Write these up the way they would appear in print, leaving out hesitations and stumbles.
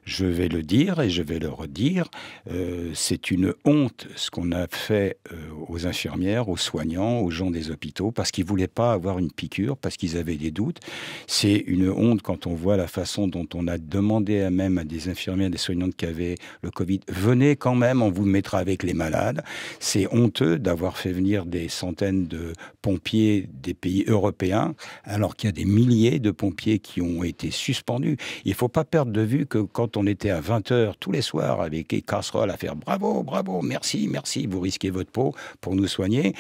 Je vais le dire et je vais le redire, c'est une honte ce qu'on a fait aux infirmières, aux soignants, aux gens des hôpitaux, parce qu'ils ne voulaient pas avoir une piqûre, parce qu'ils avaient des doutes. C'est une honte quand on voit la façon dont on a demandé à des infirmières, des soignantes qui avaient le Covid, venez quand même, on vous mettra avec les malades. C'est honteux d'avoir fait venir des centaines de pompiers des pays européens, alors qu'il y a des milliers de pompiers qui ont été suspendus. Il ne faut pas perdre de vue que quand on était à 20 heures tous les soirs avec les casseroles à faire bravo, bravo, merci, merci, vous risquez votre peau pour nous soigner,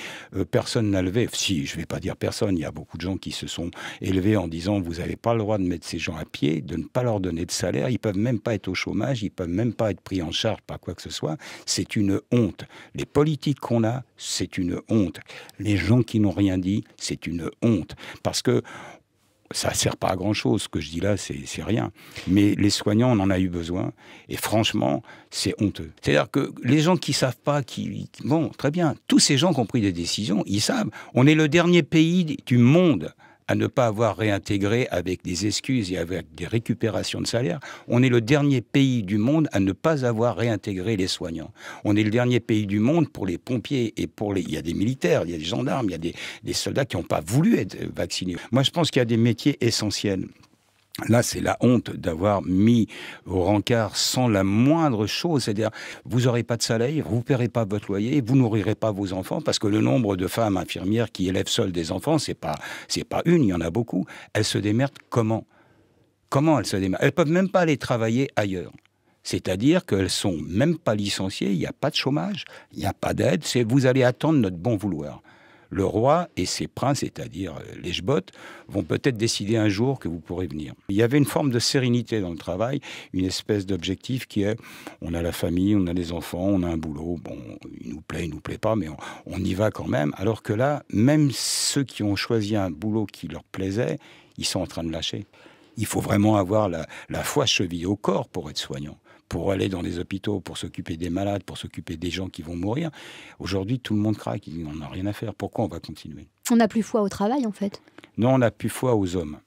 personne n'a levé. Si, je ne vais pas dire personne, il y a beaucoup de gens qui se sont élevés en disant vous n'avez pas le droit de mettre ces gens à pied, de ne pas leur donner de salaire, ils ne peuvent même pas être au chômage, ils ne peuvent même pas être pris en charge par quoi que ce soit. C'est une honte. Les politiques qu'on a, c'est une honte. Les gens qui n'ont rien dit, c'est une honte. Parce que ça ne sert pas à grand-chose. Ce que je dis là, c'est rien. Mais les soignants, on en a eu besoin. Et franchement, c'est honteux. C'est-à-dire que les gens qui ne savent pas, bon, très bien. Tous ces gens qui ont pris des décisions, ils savent. On est le dernier pays du monde à ne pas avoir réintégré avec des excuses et avec des récupérations de salaire. On est le dernier pays du monde à ne pas avoir réintégré les soignants. On est le dernier pays du monde pour les pompiers et pour les... Il y a des militaires, il y a des gendarmes, il y a des soldats qui n'ont pas voulu être vaccinés. Moi, je pense qu'il y a des métiers essentiels. Là, c'est la honte d'avoir mis au rencard sans la moindre chose. C'est-à-dire, vous n'aurez pas de salaire, vous ne paierez pas votre loyer, vous nourrirez pas vos enfants, parce que le nombre de femmes infirmières qui élèvent seules des enfants, c'est pas une, il y en a beaucoup. Elles se démerdent comment? Comment elles se démerdent? Elles peuvent même pas aller travailler ailleurs. C'est-à-dire qu'elles sont même pas licenciées, il n'y a pas de chômage, il n'y a pas d'aide, c'est vous allez attendre notre bon vouloir. Le roi et ses princes, c'est-à-dire les Jebottes, vont peut-être décider un jour que vous pourrez venir. Il y avait une forme de sérénité dans le travail, une espèce d'objectif qui est, on a la famille, on a les enfants, on a un boulot, bon, il nous plaît pas, mais on y va quand même. Alors que là, même ceux qui ont choisi un boulot qui leur plaisait, ils sont en train de lâcher. Il faut vraiment avoir la foi chevillée au corps pour être soignant, pour aller dans les hôpitaux, pour s'occuper des malades, pour s'occuper des gens qui vont mourir. Aujourd'hui, tout le monde craque, on n'a rien à faire. Pourquoi on va continuer? On n'a plus foi au travail, en fait. Non, on n'a plus foi aux hommes.